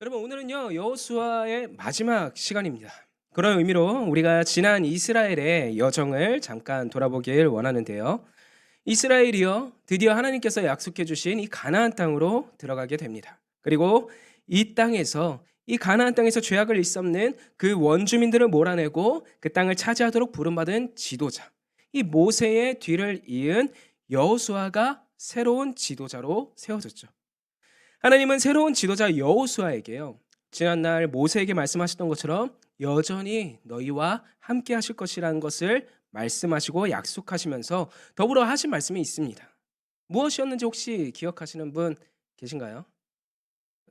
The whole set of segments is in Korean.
여러분 오늘은요 여호수아의 마지막 시간입니다. 그런 의미로 우리가 지난 이스라엘의 여정을 잠깐 돌아보길 원하는데요. 이스라엘이요 드디어 하나님께서 약속해 주신 이 가나안 땅으로 들어가게 됩니다. 그리고 이 가나안 땅에서 죄악을 일삼는 그 원주민들을 몰아내고 그 땅을 차지하도록 부름받은 지도자, 이 모세의 뒤를 이은 여호수아가 새로운 지도자로 세워졌죠. 하나님은 새로운 지도자 여호수아에게요. 지난날 모세에게 말씀하셨던 것처럼 여전히 너희와 함께 하실 것이라는 것을 말씀하시고 약속하시면서 더불어 하신 말씀이 있습니다. 무엇이었는지 혹시 기억하시는 분 계신가요?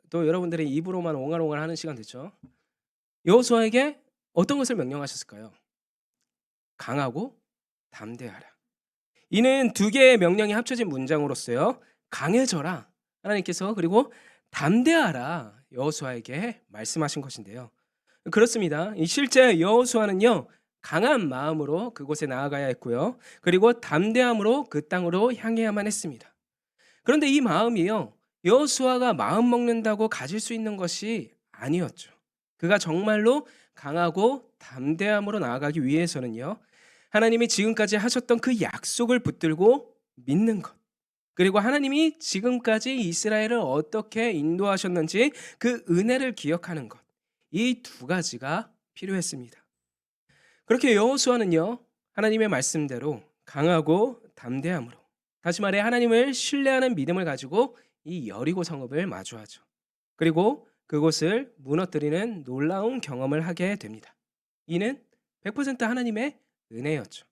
또 여러분들의 입으로만 옹알옹알 하는 시간 됐죠? 여호수아에게 어떤 것을 명령하셨을까요? 강하고 담대하라. 이는 두 개의 명령이 합쳐진 문장으로서요. 강해져라. 하나님께서 그리고 담대하라. 여호수아에게 말씀하신 것인데요. 그렇습니다. 이 실제 여호수아는요. 강한 마음으로 그곳에 나아가야 했고요. 그리고 담대함으로 그 땅으로 향해야만 했습니다. 그런데 이 마음이요. 여호수아가 마음 먹는다고 가질 수 있는 것이 아니었죠. 그가 정말로 강하고 담대함으로 나아가기 위해서는요. 하나님이 지금까지 하셨던 그 약속을 붙들고 믿는 것. 그리고 하나님이 지금까지 이스라엘을 어떻게 인도하셨는지 그 은혜를 기억하는 것. 이 두 가지가 필요했습니다. 그렇게 여호수아는요. 하나님의 말씀대로 강하고 담대함으로 다시 말해 하나님을 신뢰하는 믿음을 가지고 이 여리고 성읍을 마주하죠. 그리고 그곳을 무너뜨리는 놀라운 경험을 하게 됩니다. 이는 100% 하나님의 은혜였죠.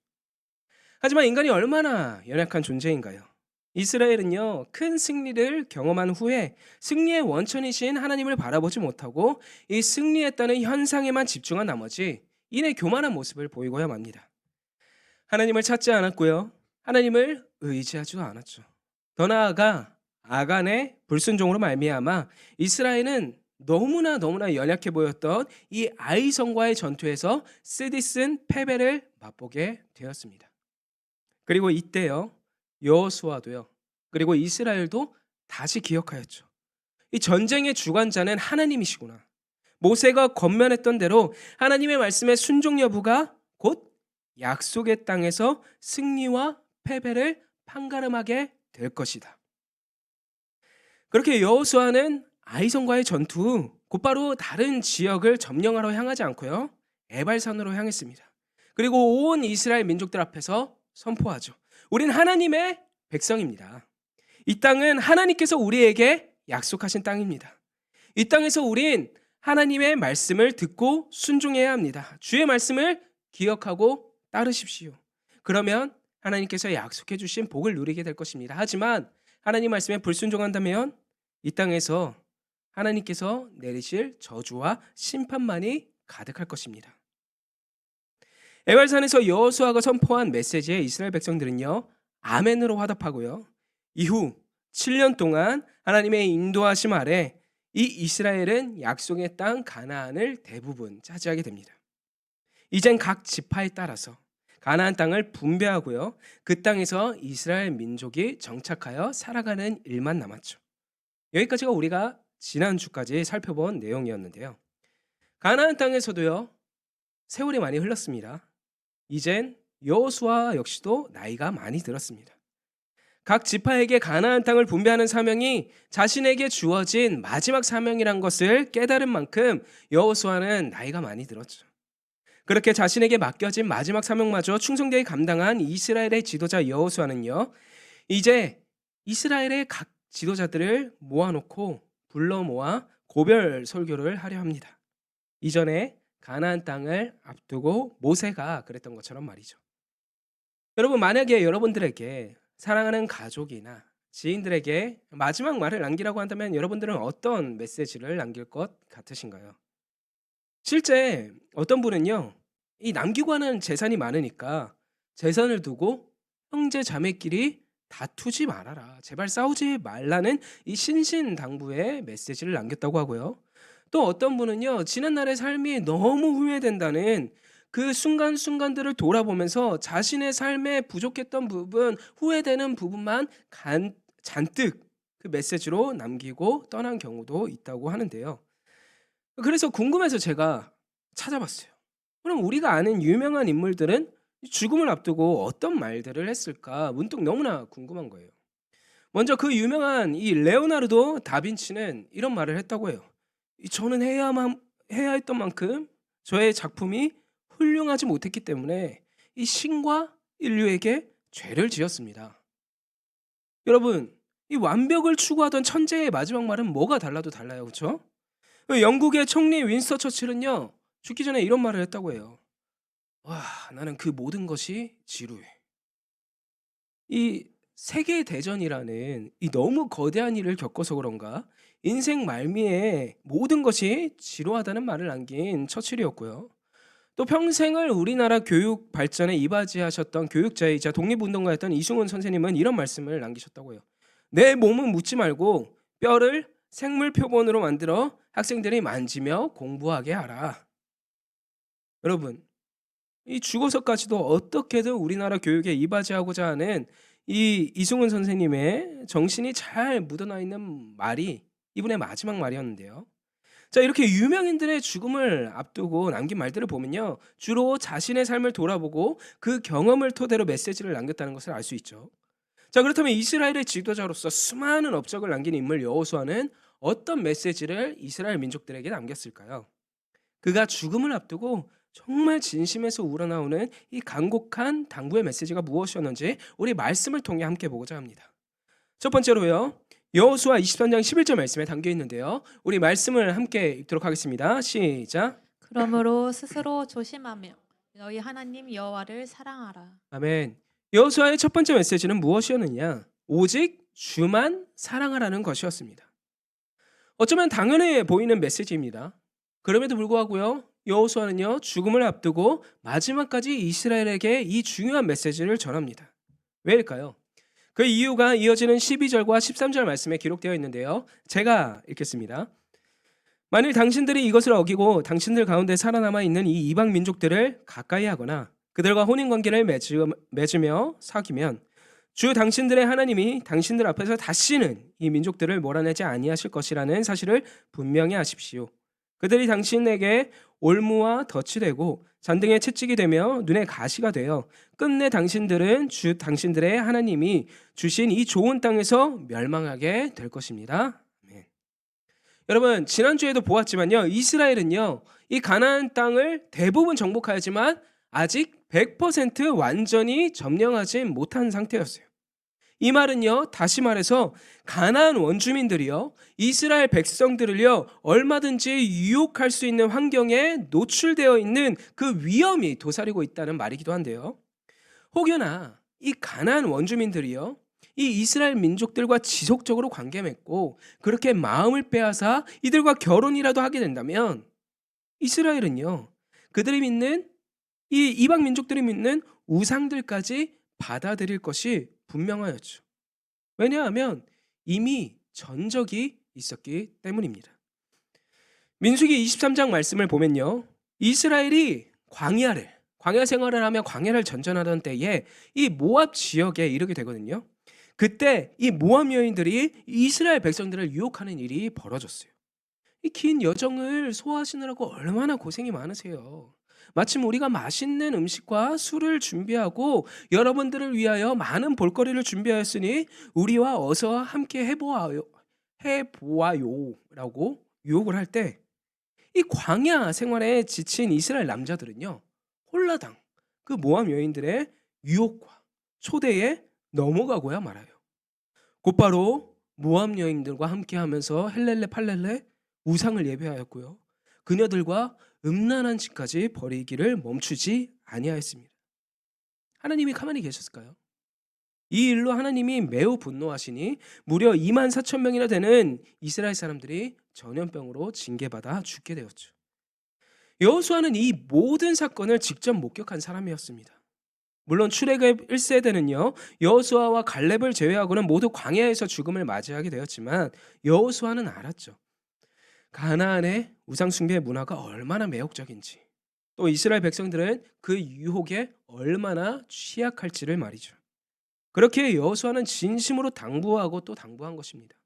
하지만 인간이 얼마나 연약한 존재인가요? 이스라엘은요, 큰 승리를 경험한 후에 승리의 원천이신 하나님을 바라보지 못하고 이 승리했다는 현상에만 집중한 나머지 이내 교만한 모습을 보이고야 맙니다. 하나님을 찾지 않았고요. 하나님을 의지하지도 않았죠. 더 나아가 아간의 불순종으로 말미암아 이스라엘은 너무나 연약해 보였던 이 아이성과의 전투에서 쓰디쓴 패배를 맛보게 되었습니다. 그리고 이때요. 여호수아도요. 그리고 이스라엘도 다시 기억하였죠. 이 전쟁의 주관자는 하나님이시구나. 모세가 권면했던 대로 하나님의 말씀의 순종 여부가 곧 약속의 땅에서 승리와 패배를 판가름하게 될 것이다. 그렇게 여호수아는 아이성과의 전투 후 곧바로 다른 지역을 점령하러 향하지 않고요. 에발산으로 향했습니다. 그리고 온 이스라엘 민족들 앞에서 선포하죠. 우린 하나님의 백성입니다. 이 땅은 하나님께서 우리에게 약속하신 땅입니다. 이 땅에서 우린 하나님의 말씀을 듣고 순종해야 합니다. 주의 말씀을 기억하고 따르십시오. 그러면 하나님께서 약속해 주신 복을 누리게 될 것입니다. 하지만 하나님 말씀에 불순종한다면 이 땅에서 하나님께서 내리실 저주와 심판만이 가득할 것입니다. 에발산에서 여호수아가 선포한 메시지에 이스라엘 백성들은요. 아멘으로 화답하고요. 이후 7년 동안 하나님의 인도하심 아래 이 이스라엘은 약속의 땅 가나안을 대부분 차지하게 됩니다. 이젠 각 지파에 따라서 가나안 땅을 분배하고요. 그 땅에서 이스라엘 민족이 정착하여 살아가는 일만 남았죠. 여기까지가 우리가 지난주까지 살펴본 내용이었는데요. 가나안 땅에서도요. 세월이 많이 흘렀습니다. 이젠 여호수아 역시도 나이가 많이 들었습니다. 각 지파에게 가나안 땅을 분배하는 사명이 자신에게 주어진 마지막 사명이란 것을 깨달은 만큼 여호수아는 나이가 많이 들었죠. 그렇게 자신에게 맡겨진 마지막 사명마저 충성되게 감당한 이스라엘의 지도자 여호수아는요. 이제 이스라엘의 각 지도자들을 모아놓고 불러 모아 고별 설교를 하려 합니다. 이전에 가나안 땅을 앞두고 모세가 그랬던 것처럼 말이죠. 여러분 만약에 여러분들에게 사랑하는 가족이나 지인들에게 마지막 말을 남기라고 한다면 여러분들은 어떤 메시지를 남길 것 같으신가요? 실제 어떤 분은요. 이 남기고 하는 재산이 많으니까 재산을 두고 형제 자매끼리 다투지 말아라. 제발 싸우지 말라는 이 신신당부의 메시지를 남겼다고 하고요. 또 어떤 분은요. 지난날의 삶이 너무 후회된다는 그 순간순간들을 돌아보면서 자신의 삶에 부족했던 부분, 후회되는 부분만 잔뜩 그 메시지로 남기고 떠난 경우도 있다고 하는데요. 그래서 궁금해서 제가 찾아봤어요. 그럼 우리가 아는 유명한 인물들은 죽음을 앞두고 어떤 말들을 했을까 문득 너무나 궁금한 거예요. 먼저 그 유명한 이 레오나르도 다빈치는 이런 말을 했다고 해요. 저는 해야 했던 만큼 저의 작품이 훌륭하지 못했기 때문에 이 신과 인류에게 죄를 지었습니다. 여러분, 이 완벽을 추구하던 천재의 마지막 말은 뭐가 달라도 달라요. 그렇죠? 영국의 총리 윈스터 처칠은요. 죽기 전에 이런 말을 했다고 해요. 와, 나는 그 모든 것이 지루해. 이 세계 대전이라는 이 너무 거대한 일을 겪어서 그런가 인생 말미에 모든 것이 지루하다는 말을 남긴 처칠이었고요. 또 평생을 우리나라 교육 발전에 이바지하셨던 교육자이자 독립운동가였던 이승훈 선생님은 이런 말씀을 남기셨다고 해요. 내 몸은 묻지 말고 뼈를 생물 표본으로 만들어 학생들이 만지며 공부하게 하라. 여러분, 이 죽어서까지도 어떻게든 우리나라 교육에 이바지하고자 하는 이 이승훈 선생님의 정신이 잘 묻어나 있는 말이 이분의 마지막 말이었는데요. 자, 이렇게 유명인들의 죽음을 앞두고 남긴 말들을 보면요. 주로 자신의 삶을 돌아보고 그 경험을 토대로 메시지를 남겼다는 것을 알 수 있죠. 자, 그렇다면 이스라엘의 지도자로서 수많은 업적을 남긴 인물 여호수아는 어떤 메시지를 이스라엘 민족들에게 남겼을까요? 그가 죽음을 앞두고 정말 진심에서 우러나오는 이 간곡한 당부의 메시지가 무엇이었는지 우리 말씀을 통해 함께 보고자 합니다. 첫 번째로요. 여호수아 23장 11절 말씀에 담겨 있는데요. 우리 말씀을 함께 읽도록 하겠습니다. 시작. 그러므로 스스로 조심하며 너희 하나님 여호와를 사랑하라. 아멘. 여호수아의 첫 번째 메시지는 무엇이었느냐? 오직 주만 사랑하라는 것이었습니다. 어쩌면 당연해 보이는 메시지입니다. 그럼에도 불구하고요. 여호수아는요. 죽음을 앞두고 마지막까지 이스라엘에게 이 중요한 메시지를 전합니다. 왜일까요? 그 이유가 이어지는 12절과 13절 말씀에 기록되어 있는데요. 제가 읽겠습니다. 만일 당신들이 이것을 어기고 당신들 가운데 살아남아 있는 이 이방 민족들을 가까이 하거나 그들과 혼인관계를 맺으며 사귀면 주 당신들의 하나님이 당신들 앞에서 다시는 이 민족들을 몰아내지 아니하실 것이라는 사실을 분명히 아십시오. 그들이 당신에게 올무와 덫이 되고 잔등에 채찍이 되며 눈에 가시가 되어 끝내 당신들은 주 당신들의 하나님이 주신 이 좋은 땅에서 멸망하게 될 것입니다. 아멘. 여러분, 지난주에도 보았지만요. 이스라엘은요. 이 가나안 땅을 대부분 정복하였지만 아직 100% 완전히 점령하지 못한 상태였어요. 이 말은요, 다시 말해서 가나안 원주민들이요, 이스라엘 백성들을요, 얼마든지 유혹할 수 있는 환경에 노출되어 있는 그 위험이 도사리고 있다는 말이기도 한데요. 혹여나 이 가나안 원주민들이요, 이 이스라엘 민족들과 지속적으로 관계 맺고 그렇게 마음을 빼앗아 이들과 결혼이라도 하게 된다면 이스라엘은요, 그들이 믿는 이 이방 민족들이 믿는 우상들까지 받아들일 것이 분명하였죠. 왜냐하면 이미 전적이 있었기 때문입니다. 민수기 23장 말씀을 보면요. 이스라엘이 광야 생활을 하며 광야를 전전하던 때에 이 모압 지역에 이르게 되거든요. 그때 이 모압 여인들이 이스라엘 백성들을 유혹하는 일이 벌어졌어요. 이 긴 여정을 소화하시느라고 얼마나 고생이 많으세요. 마침 우리가 맛있는 음식과 술을 준비하고 여러분들을 위하여 많은 볼거리를 준비하였으니 우리와 어서 함께 해보아요라고 유혹을 할 때 이 광야 생활에 지친 이스라엘 남자들은요. 홀라당 그 모압 여인들의 유혹과 초대에 넘어가고야 말아요. 곧바로 모압 여인들과 함께하면서 헬렐레 팔렐레 우상을 예배하였고요. 그녀들과 음란한 짓까지 벌이기를 멈추지 아니하였습니다. 하나님이 가만히 계셨을까요? 이 일로 하나님이 매우 분노하시니 무려 2만 4천 명이나 되는 이스라엘 사람들이 전염병으로 징계받아 죽게 되었죠. 여호수아는 이 모든 사건을 직접 목격한 사람이었습니다. 물론 출애굽 1세대는요. 여호수아와 갈렙을 제외하고는 모두 광야에서 죽음을 맞이하게 되었지만 여호수아는 알았죠. 가나안의 우상 숭배 문화가 얼마나 매혹적인지, 또 이스라엘 백성들은 그 유혹에 얼마나 취약할지를 말이죠. 그렇게 여호수아는 진심으로 당부하고 또 당부한 것입니다.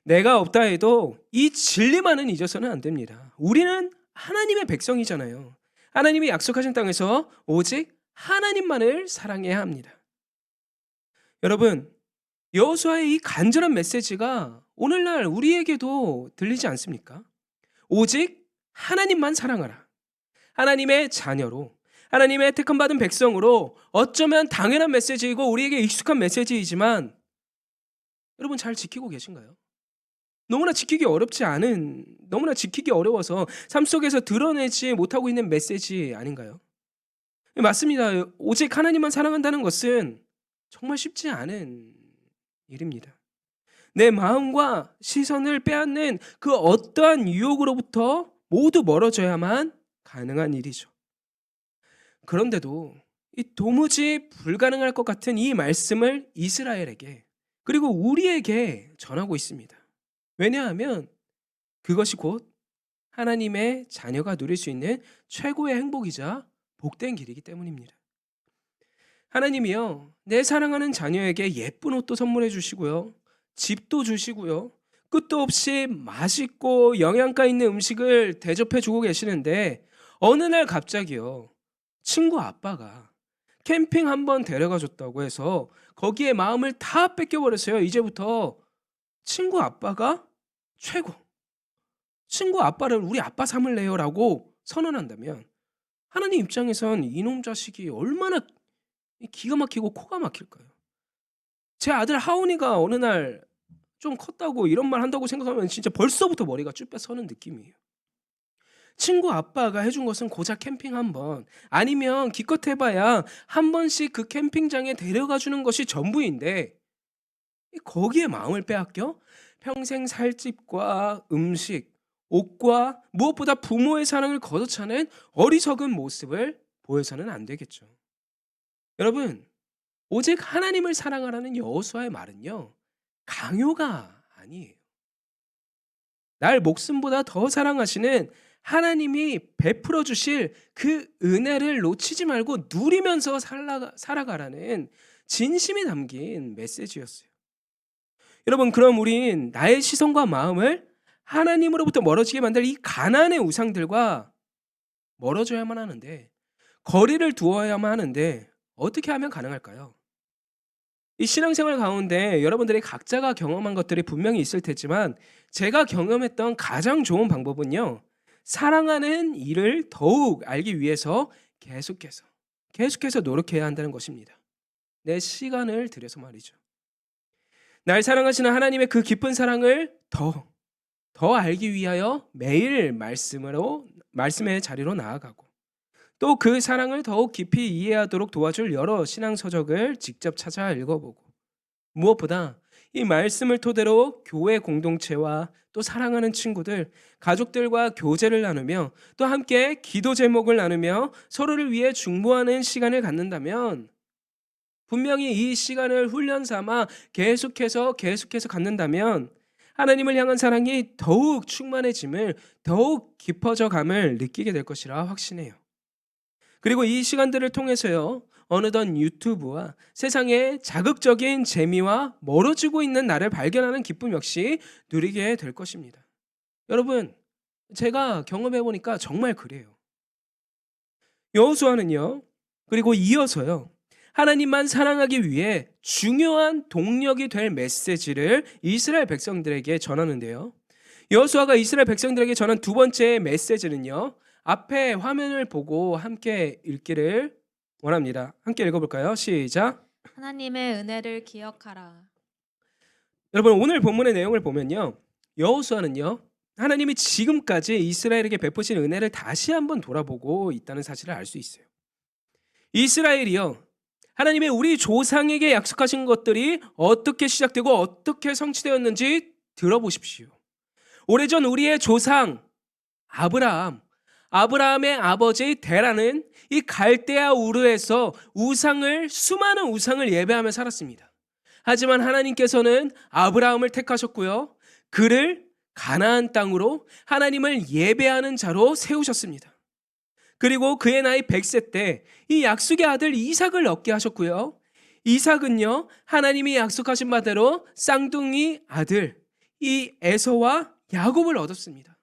내가 없다 해도 이 진리만은 잊어서는 안 됩니다. 우리는 하나님의 백성이잖아요. 하나님이 약속하신 땅에서 오직 하나님만을 사랑해야 합니다. 여러분, 여호수아의 이 간절한 메시지가 오늘날 우리에게도 들리지 않습니까? 오직 하나님만 사랑하라. 하나님의 자녀로, 하나님의 택함받은 백성으로 어쩌면 당연한 메시지이고 우리에게 익숙한 메시지이지만 여러분 잘 지키고 계신가요? 너무나 지키기 어려워서 삶 속에서 드러내지 못하고 있는 메시지 아닌가요? 맞습니다. 오직 하나님만 사랑한다는 것은 정말 쉽지 않은 일입니다. 내 마음과 시선을 빼앗는 그 어떠한 유혹으로부터 모두 멀어져야만 가능한 일이죠. 그런데도 이 도무지 불가능할 것 같은 이 말씀을 이스라엘에게 그리고 우리에게 전하고 있습니다. 왜냐하면 그것이 곧 하나님의 자녀가 누릴 수 있는 최고의 행복이자 복된 길이기 때문입니다. 하나님이요, 내 사랑하는 자녀에게 예쁜 옷도 선물해 주시고요, 집도 주시고요, 끝도 없이 맛있고 영양가 있는 음식을 대접해 주고 계시는데 어느 날 갑자기요, 친구 아빠가 캠핑 한번 데려가 줬다고 해서 거기에 마음을 다 뺏겨버렸어요. 이제부터 친구 아빠가 최고, 친구 아빠를 우리 아빠 삼을래요 라고 선언한다면 하나님 입장에선 이놈 자식이 얼마나 기가 막히고 코가 막힐까요? 제 아들 하온이가 어느 날 좀 컸다고 이런 말 한다고 생각하면 진짜 벌써부터 머리가 쭈뼛 서는 느낌이에요. 친구 아빠가 해준 것은 고작 캠핑 한 번, 아니면 기껏 해봐야 한 번씩 그 캠핑장에 데려가 주는 것이 전부인데 거기에 마음을 빼앗겨 평생 살 집과 음식, 옷과 무엇보다 부모의 사랑을 걷어차는 어리석은 모습을 보여서는 안 되겠죠. 여러분, 오직 하나님을 사랑하라는 여호수아의 말은요, 강요가 아니에요. 날 목숨보다 더 사랑하시는 하나님이 베풀어 주실 그 은혜를 놓치지 말고 누리면서 살아가라는 진심이 담긴 메시지였어요. 여러분, 그럼 우린 나의 시선과 마음을 하나님으로부터 멀어지게 만들 이 가나안의 우상들과 멀어져야만 하는데, 거리를 두어야만 하는데 어떻게 하면 가능할까요? 이 신앙생활 가운데 여러분들이 각자가 경험한 것들이 분명히 있을 테지만 제가 경험했던 가장 좋은 방법은요, 사랑하는 이를 더욱 알기 위해서 계속해서 노력해야 한다는 것입니다. 내 시간을 들여서 말이죠. 날 사랑하시는 하나님의 그 깊은 사랑을 더 알기 위하여 매일 말씀의 자리로 나아가고 또 그 사랑을 더욱 깊이 이해하도록 도와줄 여러 신앙 서적을 직접 찾아 읽어보고, 무엇보다 이 말씀을 토대로 교회 공동체와 또 사랑하는 친구들, 가족들과 교제를 나누며 또 함께 기도 제목을 나누며 서로를 위해 중보하는 시간을 갖는다면 분명히 이 시간을 훈련 삼아 계속해서 갖는다면 하나님을 향한 사랑이 더욱 충만해짐을, 더욱 깊어져 감을 느끼게 될 것이라 확신해요. 그리고 이 시간들을 통해서요, 어느덧 유튜브와 세상의 자극적인 재미와 멀어지고 있는 나를 발견하는 기쁨 역시 누리게 될 것입니다. 여러분, 제가 경험해 보니까 정말 그래요. 여호수아는요, 그리고 이어서요, 하나님만 사랑하기 위해 중요한 동력이 될 메시지를 이스라엘 백성들에게 전하는데요. 여호수아가 이스라엘 백성들에게 전한 두 번째 메시지는요, 앞에 화면을 보고 함께 읽기를 원합니다. 함께 읽어볼까요? 시작. 하나님의 은혜를 기억하라. 여러분, 오늘 본문의 내용을 보면요, 여호수아는요, 하나님이 지금까지 이스라엘에게 베푸신 은혜를 다시 한번 돌아보고 있다는 사실을 알 수 있어요. 이스라엘이요, 하나님의 우리 조상에게 약속하신 것들이 어떻게 시작되고 어떻게 성취되었는지 들어보십시오. 오래전 우리의 조상 아브라함의 아버지 데라는 이 갈대아 우르에서 수많은 우상을 예배하며 살았습니다. 하지만 하나님께서는 아브라함을 택하셨고요, 그를 가나안 땅으로 하나님을 예배하는 자로 세우셨습니다. 그리고 그의 나이 100세 때 이 약속의 아들 이삭을 얻게 하셨고요, 이삭은요, 하나님이 약속하신 바대로 쌍둥이 아들 이 에서와 야곱을 얻었습니다.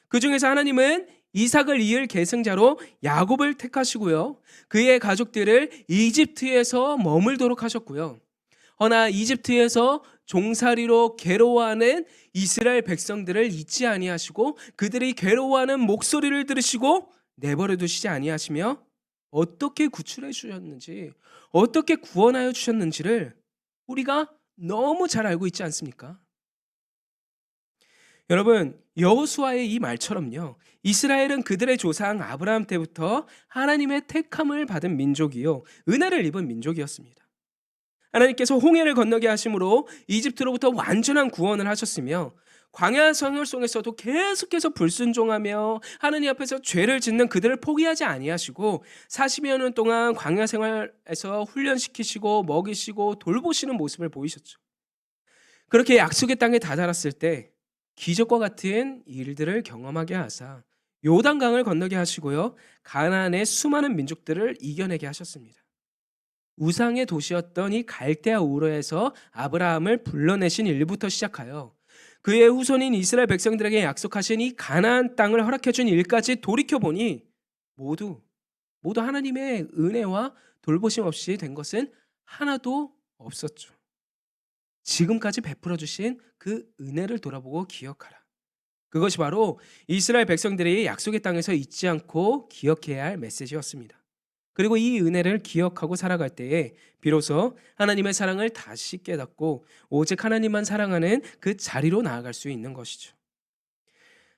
그 중에서 하나님은 이삭을 이을 계승자로 야곱을 택하시고요. 그의 가족들을 이집트에서 머물도록 하셨고요. 허나 이집트에서 종살이로 괴로워하는 이스라엘 백성들을 잊지 아니하시고 그들이 괴로워하는 목소리를 들으시고 내버려 두시지 아니하시며 어떻게 구출해 주셨는지, 어떻게 구원하여 주셨는지를 우리가 너무 잘 알고 있지 않습니까? 여러분, 여호수아의 이 말처럼요. 이스라엘은 그들의 조상 아브라함 때부터 하나님의 택함을 받은 민족이요. 은혜를 입은 민족이었습니다. 하나님께서 홍해를 건너게 하심으로 이집트로부터 완전한 구원을 하셨으며 광야 생활 속에서도 계속해서 불순종하며 하나님 앞에서 죄를 짓는 그들을 포기하지 아니하시고 40여 년 동안 광야 생활에서 훈련시키시고 먹이시고 돌보시는 모습을 보이셨죠. 그렇게 약속의 땅에 다다랐을 때 기적과 같은 일들을 경험하게 하사 요단강을 건너게 하시고요. 가나안의 수많은 민족들을 이겨내게 하셨습니다. 우상의 도시였던 이 갈대아 우르에서 아브라함을 불러내신 일부터 시작하여 그의 후손인 이스라엘 백성들에게 약속하신 이 가나안 땅을 허락해 준 일까지 돌이켜 보니 모두 하나님의 은혜와 돌보심 없이 된 것은 하나도 없었죠. 지금까지 베풀어 주신 그 은혜를 돌아보고 기억하라. 그것이 바로 이스라엘 백성들이 약속의 땅에서 잊지 않고 기억해야 할 메시지였습니다. 그리고 이 은혜를 기억하고 살아갈 때에 비로소 하나님의 사랑을 다시 깨닫고 오직 하나님만 사랑하는 그 자리로 나아갈 수 있는 것이죠.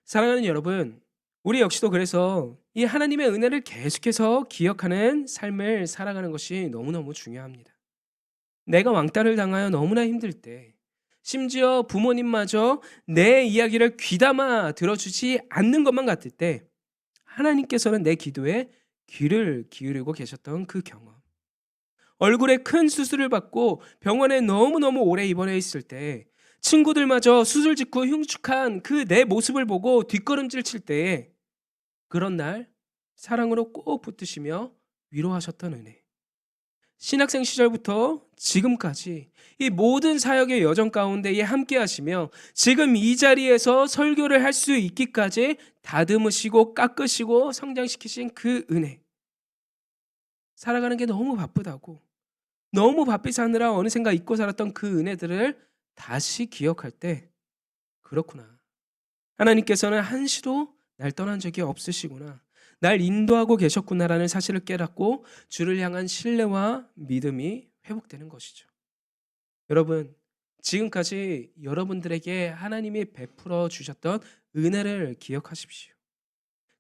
사랑하는 여러분, 우리 역시도 그래서 이 하나님의 은혜를 계속해서 기억하는 삶을 살아가는 것이 너무너무 중요합니다. 내가 왕따를 당하여 너무나 힘들 때, 심지어 부모님마저 내 이야기를 귀담아 들어주지 않는 것만 같을 때 하나님께서는 내 기도에 귀를 기울이고 계셨던 그 경험, 얼굴에 큰 수술을 받고 병원에 너무너무 오래 입원해 있을 때 친구들마저 수술 직후 흉측한 그 내 모습을 보고 뒷걸음질 칠 때에 그런 날 사랑으로 꼭 붙드시며 위로하셨던 은혜, 신학생 시절부터 지금까지 이 모든 사역의 여정 가운데에 함께 하시며 지금 이 자리에서 설교를 할 수 있기까지 다듬으시고 깎으시고 성장시키신 그 은혜, 살아가는 게 너무 바쁘다고 너무 바삐 사느라 어느샌가 잊고 살았던 그 은혜들을 다시 기억할 때 그렇구나, 하나님께서는 한시도 날 떠난 적이 없으시구나, 날 인도하고 계셨구나라는 사실을 깨닫고 주를 향한 신뢰와 믿음이 회복되는 것이죠. 여러분, 지금까지 여러분들에게 하나님이 베풀어 주셨던 은혜를 기억하십시오.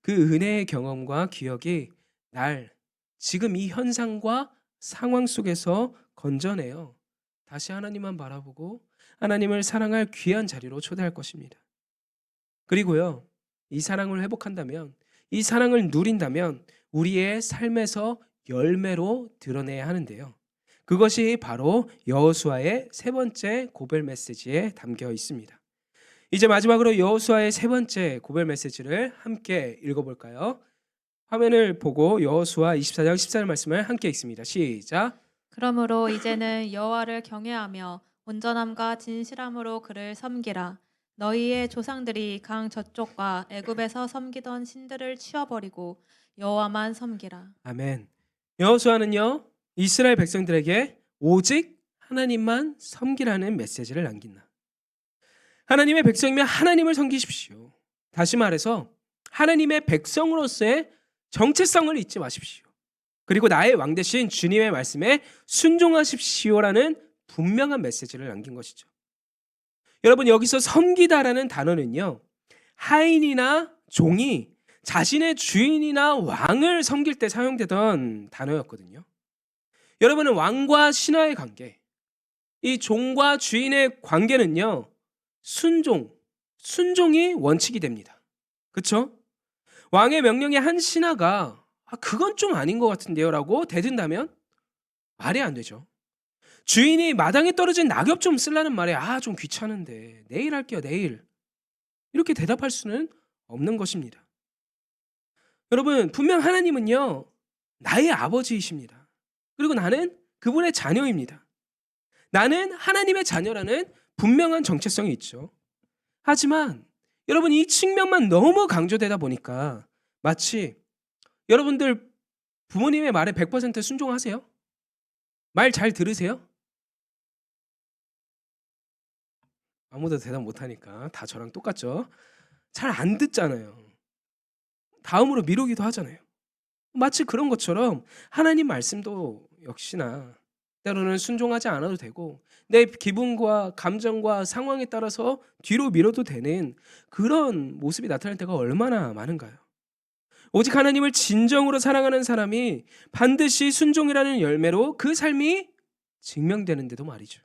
그 은혜의 경험과 기억이 날 지금 이 현상과 상황 속에서 건져내어 다시 하나님만 바라보고 하나님을 사랑할 귀한 자리로 초대할 것입니다. 그리고요, 이 사랑을 회복한다면, 이 사랑을 누린다면 우리의 삶에서 열매로 드러내야 하는데요. 그것이 바로 여호수아의 세 번째 고별 메시지에 담겨 있습니다. 이제 마지막으로 여호수아의 세 번째 고별 메시지를 함께 읽어볼까요? 화면을 보고 여호수아 24장 14절 말씀을 함께 읽습니다. 시작. 그러므로 이제는 여호와를 경외하며 온전함과 진실함으로 그를 섬기라. 너희의 조상들이 강 저쪽과 애굽에서 섬기던 신들을 치워버리고 여호와만 섬기라. 아멘. 여호수아는요, 이스라엘 백성들에게 오직 하나님만 섬기라는 메시지를 남긴다. 하나님의 백성이면 하나님을 섬기십시오. 다시 말해서 하나님의 백성으로서의 정체성을 잊지 마십시오. 그리고 나의 왕 대신 주님의 말씀에 순종하십시오라는 분명한 메시지를 남긴 것이죠. 여러분, 여기서 섬기다라는 단어는요, 하인이나 종이 자신의 주인이나 왕을 섬길 때 사용되던 단어였거든요. 여러분은 왕과 신하의 관계, 이 종과 주인의 관계는요, 순종이 원칙이 됩니다. 그렇죠? 왕의 명령에 한 신하가 그건 좀 아닌 것 같은데요 라고 대든다면 말이 안 되죠. 주인이 마당에 떨어진 낙엽 좀 쓰려는 말에 좀 귀찮은데 내일 할게요, 내일, 이렇게 대답할 수는 없는 것입니다. 여러분, 분명 하나님은요, 나의 아버지이십니다. 그리고 나는 그분의 자녀입니다. 나는 하나님의 자녀라는 분명한 정체성이 있죠. 하지만 여러분 이 측면만 너무 강조되다 보니까 마치 여러분들 부모님의 말에 100% 순종하세요? 말 잘 들으세요? 아무도 대답 못하니까 다 저랑 똑같죠? 잘 안 듣잖아요. 다음으로 미루기도 하잖아요. 마치 그런 것처럼 하나님 말씀도 역시나 때로는 순종하지 않아도 되고 내 기분과 감정과 상황에 따라서 뒤로 미뤄도 되는 그런 모습이 나타날 때가 얼마나 많은가요? 오직 하나님을 진정으로 사랑하는 사람이 반드시 순종이라는 열매로 그 삶이 증명되는데도 말이죠.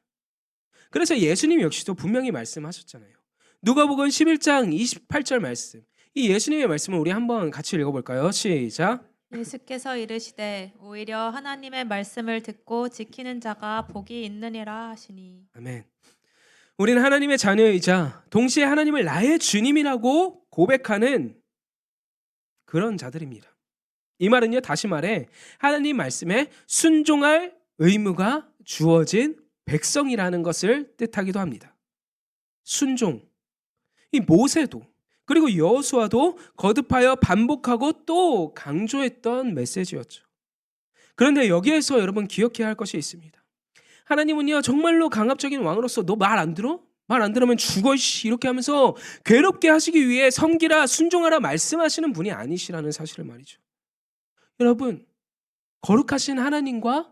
그래서 예수님 역시도 분명히 말씀하셨잖아요. 누가복음 11장 28절 말씀. 이 예수님의 말씀을 우리 한번 같이 읽어볼까요? 시작. 예수께서 이르시되 오히려 하나님의 말씀을 듣고 지키는 자가 복이 있느니라 하시니. 아멘. 우리는 하나님의 자녀이자 동시에 하나님을 나의 주님이라고 고백하는 그런 자들입니다. 이 말은요, 다시 말해 하나님 말씀에 순종할 의무가 주어진 백성이라는 것을 뜻하기도 합니다. 순종. 이 모세도 그리고 여호수아도 거듭하여 반복하고 또 강조했던 메시지였죠. 그런데 여기에서 여러분 기억해야 할 것이 있습니다. 하나님은요 정말로 강압적인 왕으로서 너 말 안 들어? 말 안 들으면 죽어 이렇게 하면서 괴롭게 하시기 위해 섬기라 순종하라 말씀하시는 분이 아니시라는 사실을 말이죠. 여러분 거룩하신 하나님과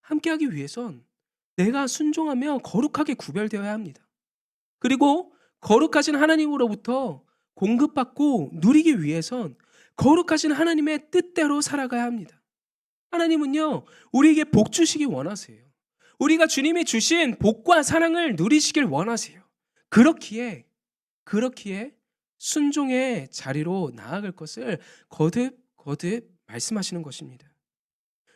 함께하기 위해선 내가 순종하며 거룩하게 구별되어야 합니다. 그리고 거룩하신 하나님으로부터 공급받고 누리기 위해선 거룩하신 하나님의 뜻대로 살아가야 합니다. 하나님은요 우리에게 복 주시기 원하세요. 우리가 주님이 주신 복과 사랑을 누리시길 원하세요. 그렇기에 순종의 자리로 나아갈 것을 거듭 말씀하시는 것입니다.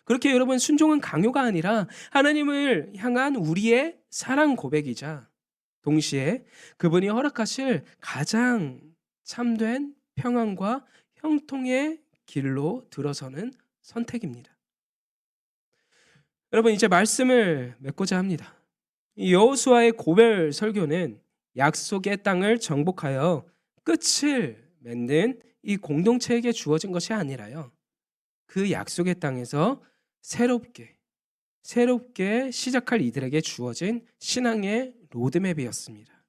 그렇게 여러분 순종은 강요가 아니라 하나님을 향한 우리의 사랑 고백이자 동시에 그분이 허락하실 가장 참된 평안과 형통의 길로 들어서는 선택입니다. 여러분 이제 말씀을 맺고자 합니다. 이 여호수아의 고별 설교는 약속의 땅을 정복하여 끝을 맺는 이 공동체에게 주어진 것이 아니라요. 그 약속의 땅에서 새롭게 시작할 이들에게 주어진 신앙의 로드맵이었습니다.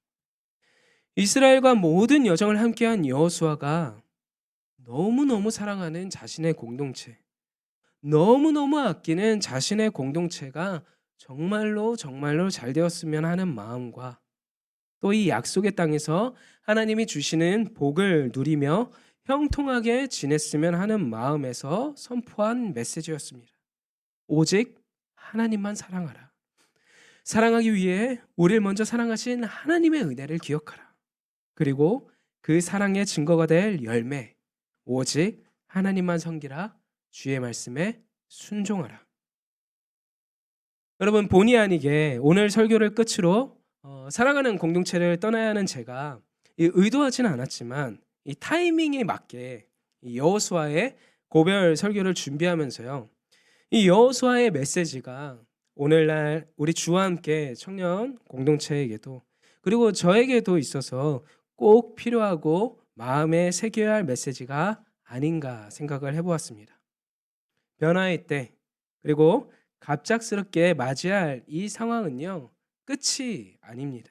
이스라엘과 모든 여정을 함께한 여호수아가 너무너무 사랑하는 자신의 공동체, 너무너무 아끼는 자신의 공동체가 정말로 잘 되었으면 하는 마음과 또 이 약속의 땅에서 하나님이 주시는 복을 누리며 형통하게 지냈으면 하는 마음에서 선포한 메시지였습니다. 오직 하나님만 사랑하라. 사랑하기 위해 우리를 먼저 사랑하신 하나님의 은혜를 기억하라. 그리고 그 사랑의 증거가 될 열매, 오직 하나님만 섬기라. 주의 말씀에 순종하라. 여러분 본의 아니게 오늘 설교를 끝으로 사랑하는 공동체를 떠나야 하는 제가 의도하지는 않았지만 이 타이밍에 맞게 이 여호수아의 고별 설교를 준비하면서요. 이 여호수아의 메시지가 오늘날 우리 주와 함께 청년 공동체에게도 그리고 저에게도 있어서 꼭 필요하고 마음에 새겨야 할 메시지가 아닌가 생각을 해보았습니다. 변화의 때 그리고 갑작스럽게 맞이할 이 상황은요 끝이 아닙니다.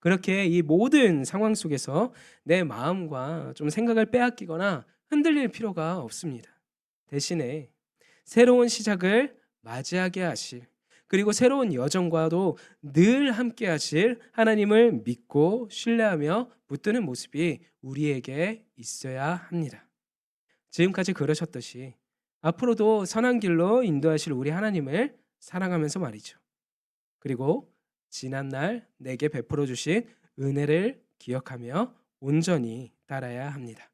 그렇게 이 모든 상황 속에서 내 마음과 좀 생각을 빼앗기거나 흔들릴 필요가 없습니다. 대신에 새로운 시작을 맞이하게 하실 그리고 새로운 여정과도 늘 함께 하실 하나님을 믿고 신뢰하며 붙드는 모습이 우리에게 있어야 합니다. 지금까지 그러셨듯이 앞으로도 선한 길로 인도하실 우리 하나님을 사랑하면서 말이죠. 그리고 지난날 내게 베풀어 주신 은혜를 기억하며 온전히 따라야 합니다.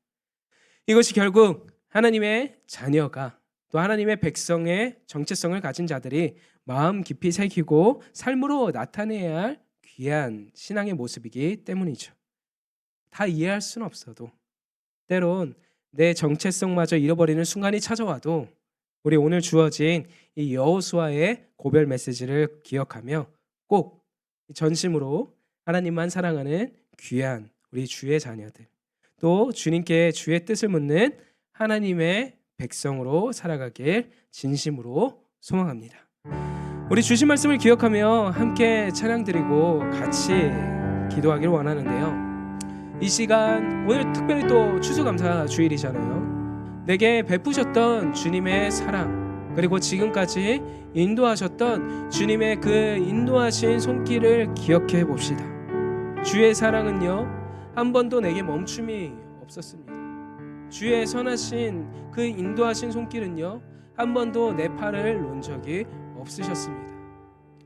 이것이 결국 하나님의 자녀가 또 하나님의 백성의 정체성을 가진 자들이 마음 깊이 새기고 삶으로 나타내야 할 귀한 신앙의 모습이기 때문이죠. 다 이해할 수는 없어도 때론 내 정체성마저 잃어버리는 순간이 찾아와도 우리 오늘 주어진 이 여호수아의 고별 메시지를 기억하며 꼭 전심으로 하나님만 사랑하는 귀한 우리 주의 자녀들, 또 주님께 주의 뜻을 묻는 하나님의 백성으로 살아가길 진심으로 소망합니다. 우리 주신 말씀을 기억하며 함께 찬양 드리고 같이 기도하길 원하는데요. 이 시간 오늘 특별히 또 추수감사 주일이잖아요. 내게 베푸셨던 주님의 사랑, 그리고 지금까지 인도하셨던 주님의 그 인도하신 손길을 기억해 봅시다. 주의 사랑은요, 한 번도 내게 멈춤이 없었습니다. 주의 선하신 그 인도하신 손길은요, 한 번도 내 팔을 놓은 적이 없으셨습니다.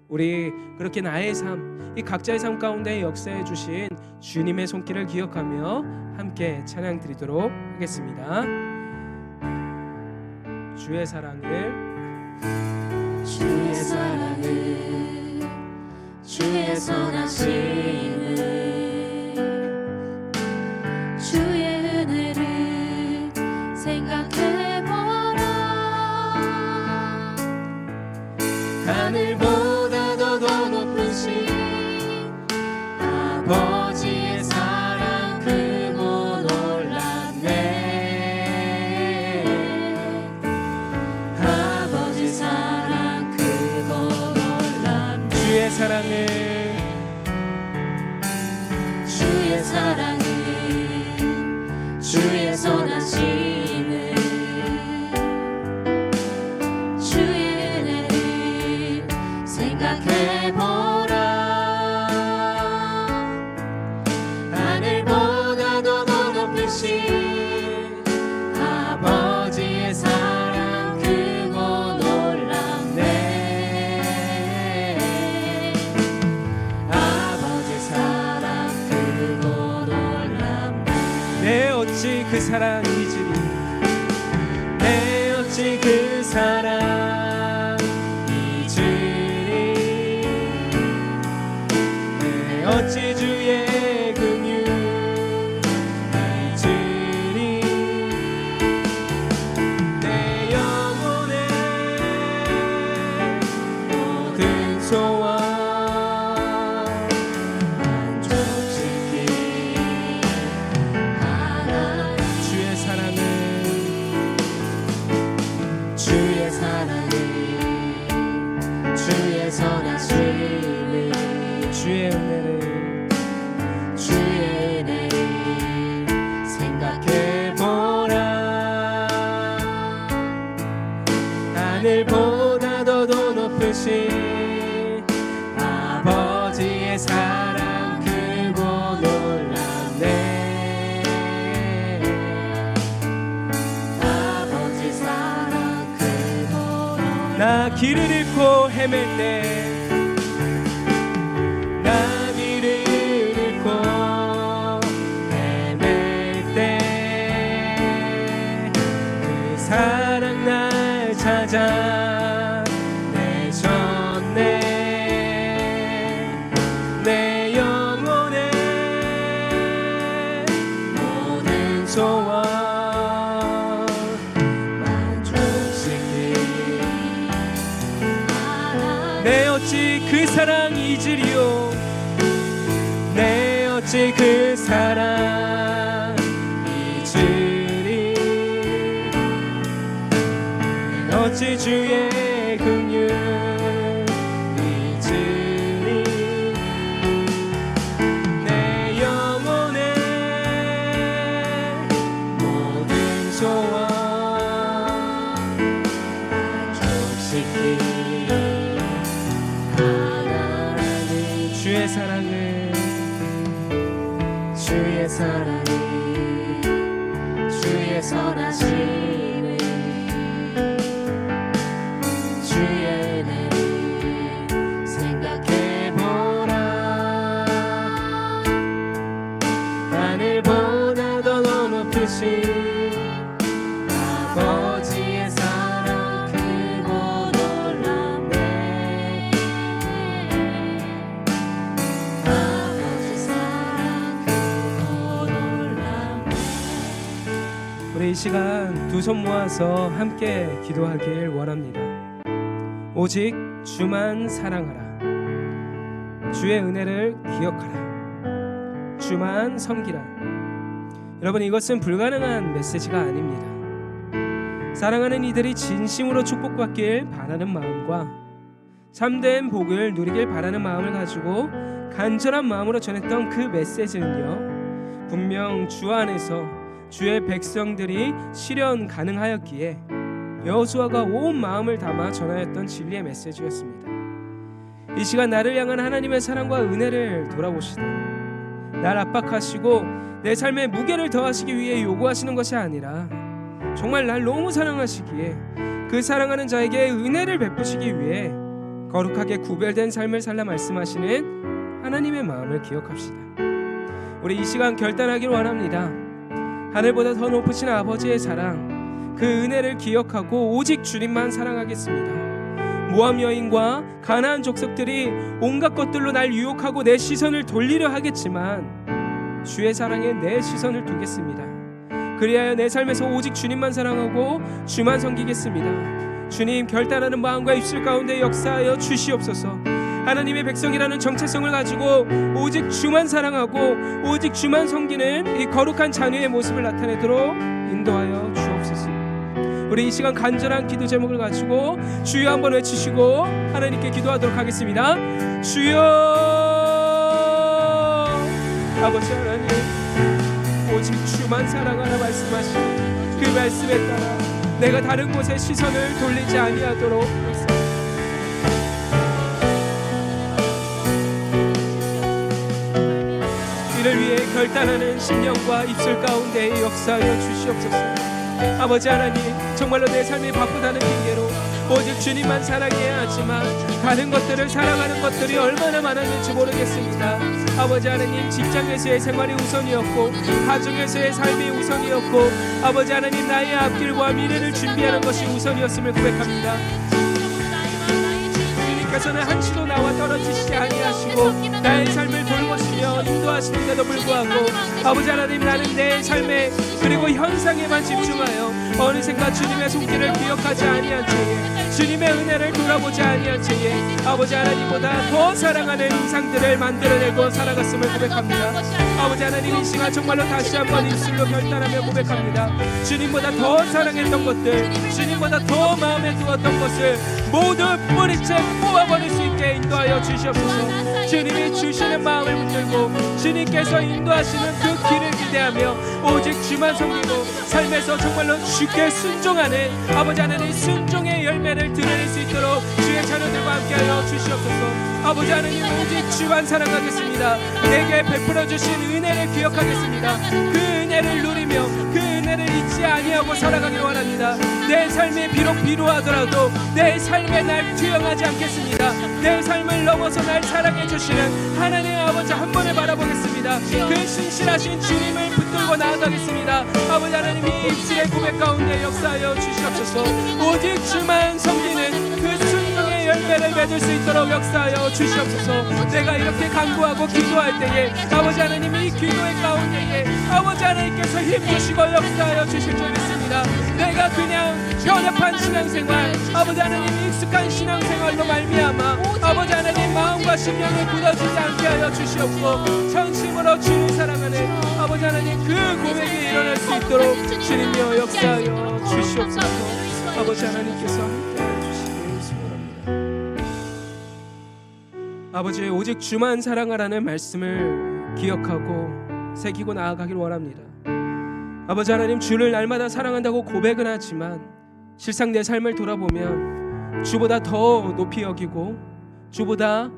우리 그렇게 나의 삶, 이 각자의 삶 가운데 역사해 주신 주님의 손길을 기억하며 함께 찬양 드리도록 하겠습니다. 주의 사랑을, 주의 사랑을, 주의 선하심을, 주의 은혜를 생각해보라. 하늘보다 더 높으신 아버지의 사랑 크고 놀랍네. 아버지 사랑 크고 놀랍네. 주의 사랑을, 주의 사랑을, 주의 선하심을, 주의 은혜를 생각해보라. 하늘보다 더 높으신 아버지의 사랑 크고 놀랍네. 아버지 사랑 크고 놀랍네. 내 어찌 그 사랑 잊으리, 내 어찌 그 사랑 잊으리, 내 어찌 주의 긍휼 잊으리. 내 영혼의 모든 소원 만족시킬 하나님. 주의 사랑을, 주의 사랑을, 주의 선하심을, 주의 은혜를 주의 은혜를 생각해보라. 하늘보다 더 높으신 아버지의 사랑 크고 놀랍네. 아버지 사랑 크고 놀랍네. 나 길을 잃고 헤맬 때, 나 길을 잃고 헤맬 때 그 사랑 날 찾아 내셨네. 내 영혼의 모든 소원 만족시킬 하나님. 내 어찌 그 사랑 잊으리요, 내 어찌 그 사랑 잊으리. 내 어찌 주의 긍휼 잊으리. 내 영혼의 모든 소원 만족시킬 하나님. 주의 사랑을, 주의 사랑을, 주의 선하심을, 주의 은혜를 생각해보라. 하늘보다 더 높으신 아버지의 사랑 크고 놀랍네. 아버지 사랑 크고 놀랍네. 우리 이 시간 두 손 모아서 함께 기도하길 원합니다. 오직 주만 사랑하라. 주의 은혜를 기억하라. 주만 섬기라. 여러분, 이것은 불가능한 메시지가 아닙니다. 사랑하는 이들이 진심으로 축복받길 바라는 마음과 참된 복을 누리길 바라는 마음을 가지고 간절한 마음으로 전했던 그 메시지는요, 분명 주 안에서 주의 백성들이 실현 가능하였기에 여호수아가 온 마음을 담아 전하였던 진리의 메시지였습니다. 이 시간 나를 향한 하나님의 사랑과 은혜를 돌아보시다. 날 압박하시고 내 삶에 무게를 더하시기 위해 요구하시는 것이 아니라 정말 날 너무 사랑하시기에 그 사랑하는 자에게 은혜를 베푸시기 위해 거룩하게 구별된 삶을 살라 말씀하시는 하나님의 마음을 기억합시다. 우리 이 시간 결단하기를 원합니다. 하늘보다 더 높으신 아버지의 사랑, 그 은혜를 기억하고 오직 주님만 사랑하겠습니다. 모압 여인과 가나안 족속들이 온갖 것들로 날 유혹하고 내 시선을 돌리려 하겠지만 주의 사랑에 내 시선을 두겠습니다. 그리하여 내 삶에서 오직 주님만 사랑하고 주만 섬기겠습니다. 주님, 결단하는 마음과 입술 가운데 역사하여 주시옵소서. 하나님의 백성이라는 정체성을 가지고 오직 주만 사랑하고 오직 주만 섬기는 이 거룩한 자녀의 모습을 나타내도록 인도하여 주옵소서. 우리 이 시간 간절한 기도 제목을 가지고 주여 한번 외치시고 하나님께 기도하도록 하겠습니다. 주여, 아버지 하나님, 오직 주만 사랑하라 말씀하신 그 말씀에 따라 내가 다른 곳에 시선을 돌리지 아니하도록 이를 위해 결단하는 심령과 입술 가운데 역사하여 주시옵소서. 아버지 하나님, 정말로 내 삶이 바쁘다는 핑계로 오직 주님만 사랑해야 하지만 다른 것들을 사랑하는 것들이 얼마나 많았는지 모르겠습니다. 아버지 하나님, 직장에서의 생활이 우선이었고 가정에서의 삶이 우선이었고 아버지 하나님, 나의 앞길과 미래를 준비하는 것이 우선이었음을 고백합니다. 주님께서는 한시도 나와 떨어지시지 아니하시고 나의 삶을 돌보시며 인도하시는데도 불구하고 아버지 하나님, 나는 내 삶에 그리고 현상에만 집중하여 어느샌가 주님의 손길을 기억하지 아니한 채에 주님의 은혜를 돌아보지 아니한 채에 아버지 하나님보다 더 사랑하는 인상들을 만들어내고 살아갔음을 고백합니다. 아버지 하나님, 이 시간 정말로 다시 한번 입술로 결단하며 고백합니다. 주님보다 더 사랑했던 것들, 주님보다 더 마음에 두었던 것을 모두 뿌리채 뽑아버릴 수 있게 인도하여 주시옵소서. 주님이 주시는 마음을 붙들고 주님께서 인도하시는 그 길을 기대하며 오직 주만 섬기고 삶에서 정말로 주께 순종하는 아버지 하나님 순종의 열매를 드러낼 수 있도록 주의 자녀들과 함께하여 주시옵소서. 아버지 하나님, 오직 주만 사랑하겠습니다. 내게 베풀어 주신 은혜를 기억하겠습니다. 그 은혜를 누리며 그 은혜를 잊지 아니하고 살아가길 원합니다. 내 삶이 비록 비루하더라도 내 삶에 날 투영하지 않겠습니다. 내 삶을 넘어서 날 사랑해 주시는 하나님 아버지 한 번을 바라보겠습니다. 그 신실하신 주님을 붙들고 나아가겠습니다. 아버지 하나님이 입술의 고백 가운데 역사하여 주시옵소서. 오직 주만 섬기는 그 순종의 열매를 맺을 수 있도록 역사하여 주시옵소서. 내가 이렇게 간구하고 기도할 때에 아버지 하나님이 이 기도의 가운데에 아버지 하나님께서 힘주시고 역사하여 주실 줄 믿습니다. 내가 그냥 편협한 신앙생활, 아버지 하나님 익숙한 신앙생활로 말미암아 아버지 하나님 마음과 심령이 굳어지지 않게 하여 주시옵고 전심으로 주를 사랑하는 아버지 하나님 그 고백이 일어날 수 있도록 주님여 역사하여 주시옵소서. 아버지 하나님께서 함께하여 주시길 소원합니다. 아버지, 오직 주만 사랑하라는 말씀을 기억하고 새기고 나아가길 원합니다. 아버지 하나님, 주를 날마다 사랑한다고 고백은 하지만 실상 내 삶을 돌아보면 주보다 더 높이 여기고 주보다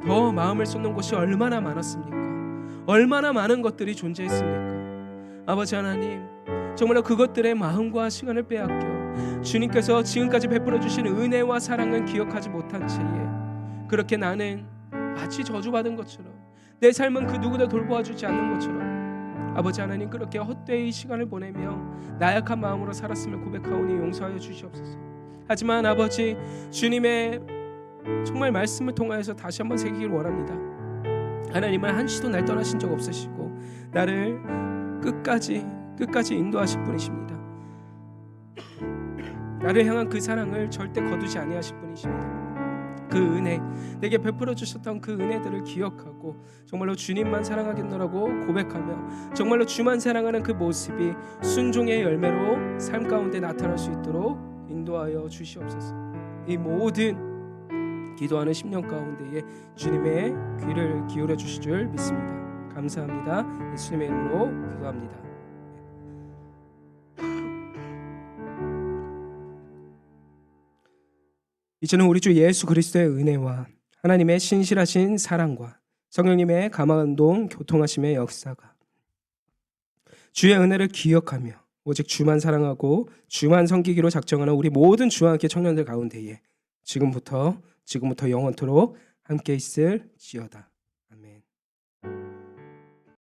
더 마음을 쏟는 곳이 얼마나 많았습니까? 얼마나 많은 것들이 존재했습니까? 아버지 하나님, 정말로 그것들의 마음과 시간을 빼앗겨 주님께서 지금까지 베풀어 주신 은혜와 사랑은 기억하지 못한 채에 그렇게 나는 마치 저주받은 것처럼 내 삶은 그 누구도 돌보아 주지 않는 것처럼 아버지 하나님, 그렇게 헛되이 시간을 보내며 나약한 마음으로 살았음을 고백하오니 용서하여 주시옵소서. 하지만 아버지, 주님의 정말 말씀을 통하여서 다시 한번 새기길 원합니다. 하나님은 한시도 날 떠나신 적 없으시고 나를 끝까지 인도하실 분이십니다. 나를 향한 그 사랑을 절대 거두지 아니하실 분이십니다. 그 은혜, 내게 베풀어 주셨던 그 은혜들을 기억하고 정말로 주님만 사랑하겠노라고 고백하며 정말로 주만 사랑하는 그 모습이 순종의 열매로 삶 가운데 나타날 수 있도록 인도하여 주시옵소서. 이 모든 기도하는 10년 가운데에 주님의 귀를 기울여 주실 줄 믿습니다. 감사합니다. 예수님의 이름으로 기도합니다. 이제는 우리 주 예수 그리스도의 은혜와 하나님의 신실하신 사랑과 성령님의 감화운동 교통하심의 역사가 주의 은혜를 기억하며 오직 주만 사랑하고 주만 섬기기로 작정하는 우리 모든 주와 함께 청년들 가운데에 지금부터 영원토록 함께 있을지어다.